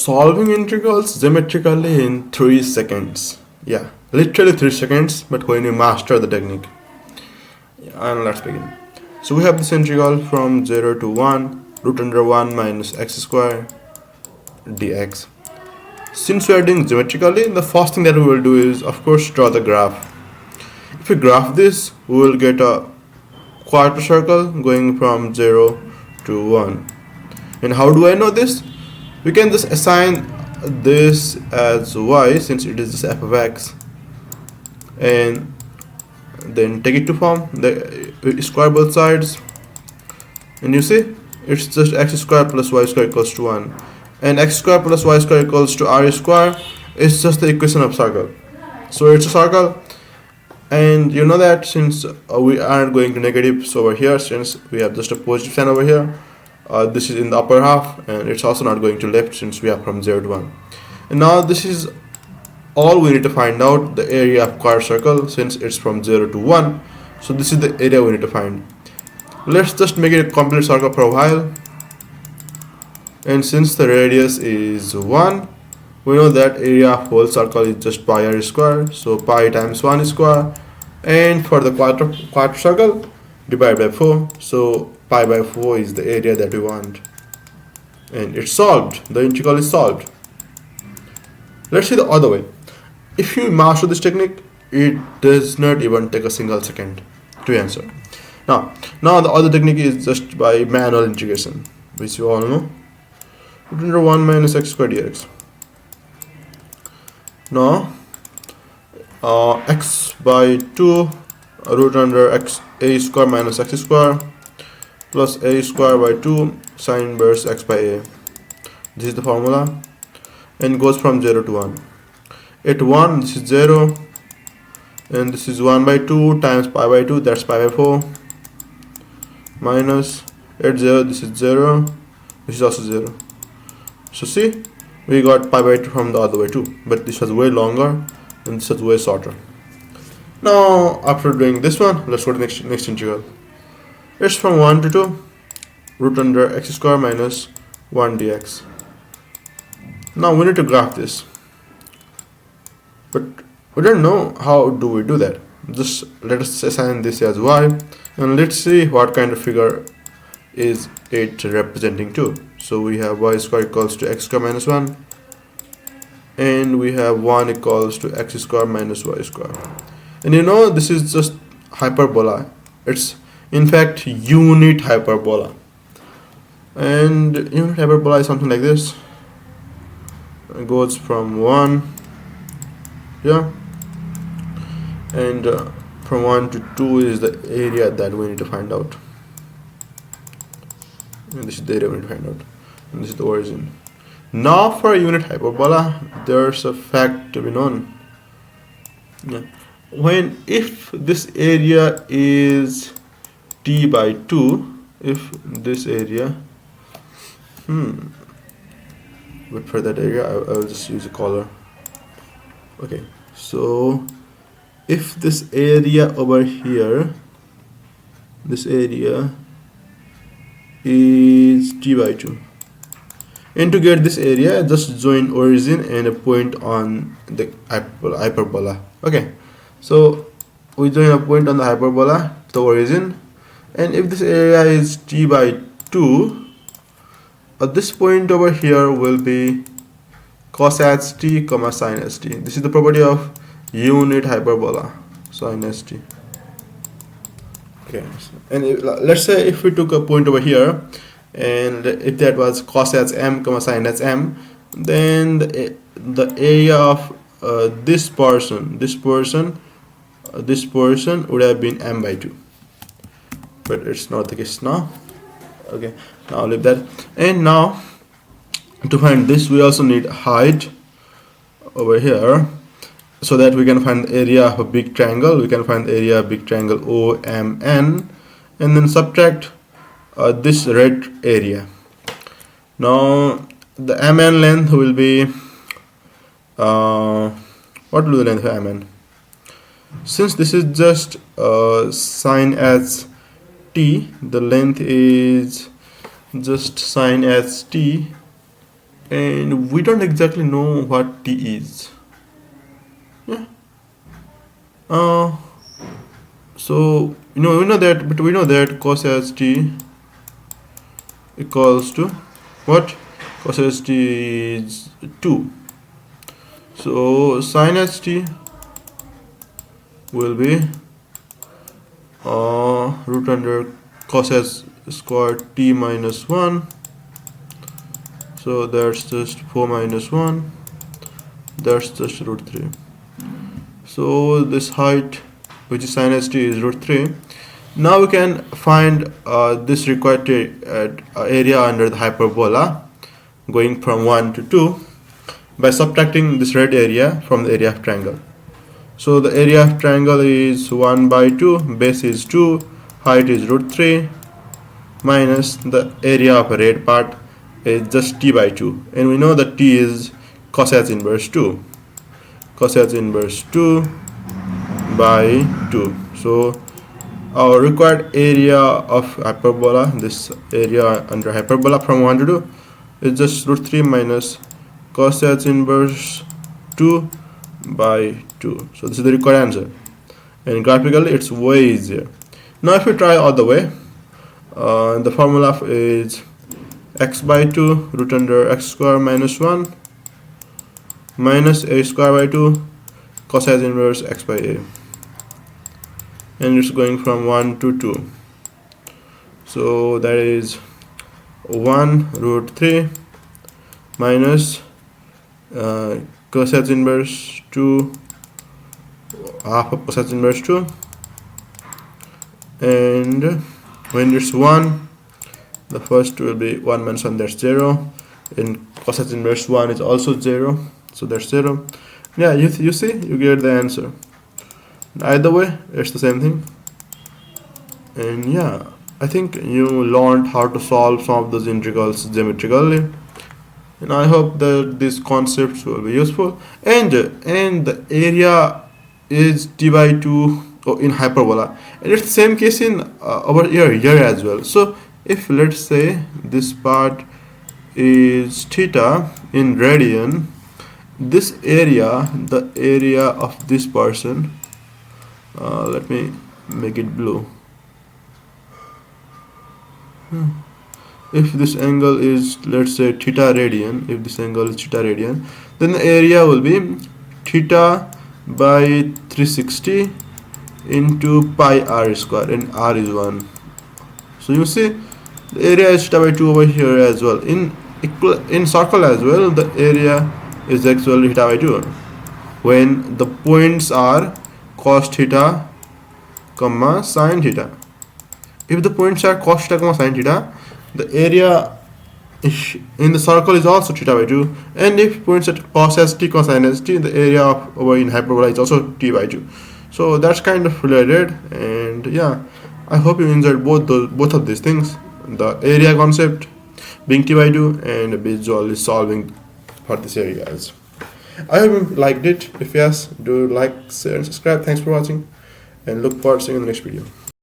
Solving integrals geometrically in 3 seconds. Yeah, literally 3 seconds, but when you master the technique. And let's begin. So we have this integral from 0 to 1, root under 1 minus x square dx. Since we are doing geometrically, the first thing that we will do is, of course, draw the graph. If we graph this, we will get a quarter circle going from 0 to 1. And how do I know this? We can just assign this as y since it is just f of x, and then take it to form, square both sides, and you see it's just x square plus y square equals to 1, and x square plus y square equals to r square is just the equation of circle. So it's a circle, and you know that since we aren't going to negatives over here, since we have just a positive sign over here, this is in the upper half, and it's also not going to left since we are from 0 to 1. And now this is all we need to find out, the area of quarter circle, since it's from 0 to 1. So this is the area we need to find. Let's just make it a complete circle for a while, and since the radius is 1, we know that area of whole circle is just pi r square, so pi times 1 square, and for the quarter circle divide by 4, so pi by 4 is the area that we want, and it's solved. The integral is solved. Let's see the other way. If you master this technique, it does not even take a single second to answer. Now the other technique is just by manual integration, which you all know. Root under 1 minus x square dx. Now x by 2 root under x a square minus x square plus a square by 2 sine inverse x by a. This is the formula, and goes from 0 to 1. At 1, this is 0, and this is 1 by 2 times pi by 2, that's pi by 4, minus at 0, this is 0, this is also 0. So see, we got pi by 2 from the other way too, but this was way longer and this was way shorter. Now after doing this one, let's go to the next integral. It's from 1 to 2, root under x square minus 1 dx. Now we need to graph this, but we don't know how do we do that. Just let us assign this as y, and let's see what kind of figure is it representing to. So we have y square equals to x square minus 1, and we have 1 equals to x square minus y square. And you know, this is just hyperbola. It's in fact unit hyperbola, and unit hyperbola is something like this. It goes from 1, yeah, and from 1 to 2 is the area that we need to find out, and this is the area we need to find out, and this is the origin. Now for a unit hyperbola, there's a fact to be known. Yeah. If this area is t by 2, if this area, but for that area I'll just use a color. Okay, so if this area over here, this area is t by 2, and to get this area, just join origin and a point on the hyperbola. Okay, so we join a point on the hyperbola to the origin, and if this area is t by 2, this point over here will be cos s t comma sin s t. This is the property of unit hyperbola, sin s t. Okay, and let's say if we took a point over here, and if that was cos s m comma sin s m, then the area of this portion would have been m by 2, but it's not the case now. Okay, now leave that. And now to find this, we also need height over here, so that we can find the area of a big triangle. We can find the area of big triangle OMN, and then subtract this red area. Now the MN length will be what will the length of MN? Since this is just sin as t, the length is just sin as t and we don't exactly know what t is. Yeah. So we know that, but we know that cos as t equals to what? Cos as t is 2. So sin as t will be root under cos s squared t minus 1. So that's just 4 minus 1. That's just root 3. So this height, which is sin s t, is root 3. Now we can find this required area under the hyperbola going from 1 to 2 by subtracting this red area from the area of triangle. So the area of triangle is 1 by 2, base is 2, height is root 3, minus the area of a red part is just t by 2. And we know that t is cos as inverse 2. Cos as inverse 2 by 2. So our required area of hyperbola, this area under hyperbola from 1 to 2, is just root 3 minus cos as inverse 2 by 2. So this is the required answer, and graphically it's way easier. Now if we try other way, the formula is x by 2 root under x square minus 1 minus a square by 2 cos as inverse x by a, and it's going from 1 to 2. So that is 1 root 3 minus cos as inverse 2, half of cos as inverse 2, and when it's 1, the first will be 1 minus 1, that's 0, and cos as inverse 1 is also 0, so that's 0. Yeah, you see, you get the answer. Either way, it's the same thing. And yeah, I think you learned how to solve some of those integrals geometrically, and I hope that these concepts will be useful. And the area is d by 2 in hyperbola, and it's the same case in over here as well. So if let's say this part is theta in radian, this area, the area of this person, let me make it blue. If this angle is, let's say, theta radian, if this angle is theta radian, then the area will be theta by 360 into pi r square, and r is 1. So you see the area is theta by 2 over here as well. In circle as well, the area is actually theta by 2 when the points are cos theta comma sin theta. If the points are cos theta comma sin theta, the area in the circle is also theta by 2, and if points at cos s t cos sin s t, the area of over in hyperbola is also t by 2. So that's kind of related, and yeah, I hope you enjoyed both of these things, the area concept being t by 2 and visually solving for this areas. I hope you liked it. If yes, do like, share and subscribe. Thanks for watching, and look forward to seeing you in the next video.